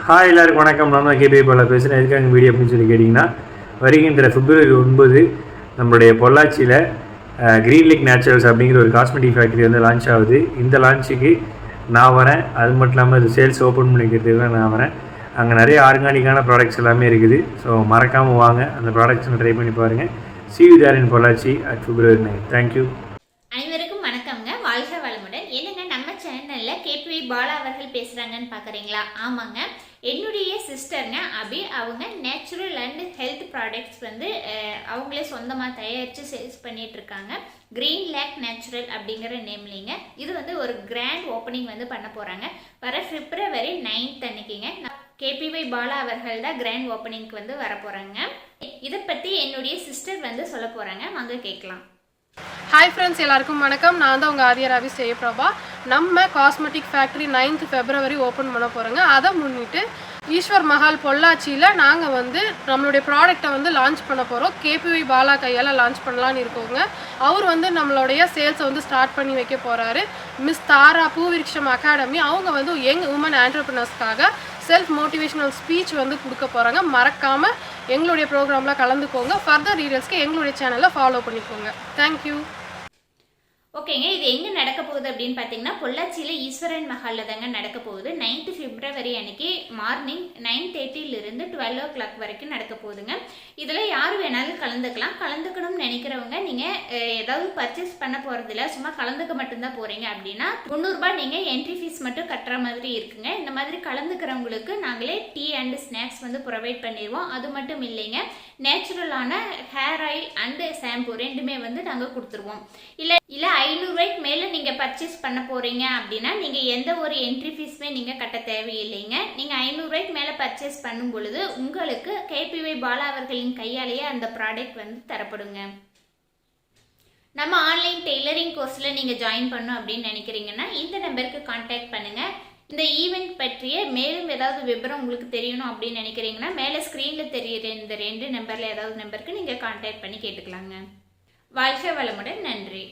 Hi எல்லாருக்கும் வணக்கம். நான் தான் கேபி பாலா பேசுகிறேன். எதுக்காக வீடியோ அப்படின்னு சொல்லி கேட்டிங்கன்னா, வருகின்ற February 9 நம்மளுடைய பொள்ளாச்சியில் க்ரீன் லேக் நேச்சுரல்ஸ் அப்படிங்கிற ஒரு காஸ்மெட்டிக் ஃபேக்ட்ரி வந்து லான்ச் ஆகுது. இந்த லான்ச்சுக்கு நான் வரேன். அது மட்டும் இல்லாமல் இது சேல்ஸ் ஓப்பன் பண்ணிக்கிறதுக்கு நான் வரேன். அங்கே நிறைய ஆர்கானிக்கான ப்ராடக்ட்ஸ் எல்லாமே இருக்குது. ஸோ மறக்காமல் வாங்க, அந்த ப்ராடக்ட்ஸை ட்ரை பண்ணி பாருங்கள். See you there in Pollachi at February 9. Thank you. அனைவருக்கும் வணக்கம்ங்க. வாழ்க வளமுடன். என்னங்க நம்ம சேனலில் கேபி பாலா அவர்கள் பேசுகிறாங்கன்னு பார்க்குறீங்களா? ஆமாங்க, என்னுடைய சிஸ்டருங்க அபி. அவங்க நேச்சுரல் அண்ட் ஹெல்த் ப்ராடக்ட்ஸ் வந்து அவங்களே சொந்தமாக தயாரித்து சேல்ஸ் பண்ணிகிட்ருக்காங்க. க்ரீன் லேக் நேச்சுரல் அப்படிங்கிற நேம்லிங்க. இது வந்து ஒரு கிராண்ட் ஓப்பனிங் வந்து பண்ண போகிறாங்க வர February 9 அன்னைக்குங்க. கேபிஒய் பாலா அவர்கள் தான் கிராண்ட் ஓப்பனிங்க்கு வந்து வர போகிறாங்க. இதை பற்றி என்னுடைய சிஸ்டர் வந்து சொல்ல போகிறாங்க, வாங்க கேட்கலாம். ஹாய் ஃப்ரெண்ட்ஸ், எல்லாருக்கும் வணக்கம். நான் தான் உங்கள் ஆதியா ராவி ஜெயபிரபா. நம்ம cosmetic factory 9th February open பண்ண போகிறோங்க. அதை முன்னிட்டு ஈஸ்வர் மஹால் பொள்ளாச்சியில் நாங்கள் வந்து நம்மளுடைய ப்ராடக்டை வந்து லான்ச் பண்ண போகிறோம். கேபிஒய் பாலா கையால் லான்ச் பண்ணலான்னு இருக்கோங்க. அவர் வந்து நம்மளுடைய சேல்ஸை வந்து ஸ்டார்ட் பண்ணி வைக்க போகிறாரு. மிஸ் தாரா பூவிருக்ஷம் அகாடமி, அவங்க வந்து யங் உமன் ஆண்டர்பிரினர்ஸ்க்காக செல்ஃப் மோட்டிவேஷனல் ஸ்பீச் வந்து கொடுக்க போகிறாங்க. மறக்காமல் எங்களுடைய ப்ரோக்ராமில் கலந்துக்கோங்க. ஃபர்தர் டீட்டெயில்ஸ்க்கு எங்களுடைய சேனலை ஃபாலோ பண்ணிக்கோங்க. தேங்க்யூ. ஓகேங்க, இது எங்கே நடக்க போகுது அப்படின்னு பார்த்தீங்கன்னா, பொள்ளாச்சியில் ஈஸ்வரன் மஹாலில் தாங்க நடக்க போகுது. 9th February அன்னைக்கு மார்னிங் 9:30 12 o'clock வரைக்கும் நடக்க போகுதுங்க. இதில் யார் வேணாலும் கலந்துக்கலாம். கலந்துக்கணும்னு நினைக்கிறவங்க நீங்கள் ஏதாவது பர்ச்சேஸ் பண்ண போகிறதில்ல, சும்மா கலந்துக்க மட்டும்தான் போகிறீங்க அப்படின்னா 300 ரூபாய் நீங்கள் என்ட்ரி ஃபீஸ் மட்டும் கட்டுற மாதிரி இருக்குங்க. இந்த மாதிரி கலந்துக்கிறவங்களுக்கு நாங்களே டீ அண்ட் ஸ்நாக்ஸ் வந்து ப்ரொவைட் பண்ணிடுவோம். அது மட்டும் இல்லைங்க, நேச்சுரலான ஹேர் ஆயில் அண்டு ஷாம்பு ரெண்டுமே வந்து நாங்கள் கொடுத்துருவோம். இல்லை 500 ரூபாய்க்கு மேலே நீங்கள் பர்ச்சேஸ் பண்ண போகிறீங்க அப்படின்னா நீங்கள் எந்த ஒரு என்ட்ரி ஃபீஸுமே நீங்கள் கட்ட தேவையில்லைங்க. நீங்கள் 500 ரூபாய்க்கு மேலே பர்ச்சேஸ் பண்ணும் பொழுது உங்களுக்கு கேபிஒய் பாலா அவர்களின் கையாலேயே அந்த ப்ராடக்ட் வந்து தரப்படுங்க. நம்ம ஆன்லைன் டெய்லரிங் கோர்ஸில் நீங்கள் ஜாயின் பண்ணணும் அப்படின்னு நினைக்கிறீங்கன்னா இந்த நம்பருக்கு கான்டாக்ட் பண்ணுங்கள். இந்த ஈவெண்ட் பற்றிய மேலும் ஏதாவது விவரம் உங்களுக்கு தெரியணும் அப்படின்னு நினைக்கிறீங்கன்னா மேலே ஸ்க்ரீனில் தெரியுற இந்த 2 நம்பரில் ஏதாவது நம்பருக்கு நீங்கள் கான்டாக்ட் பண்ணி கேட்டுக்கலாங்க. வாழ்க வளமுடன். நன்றி.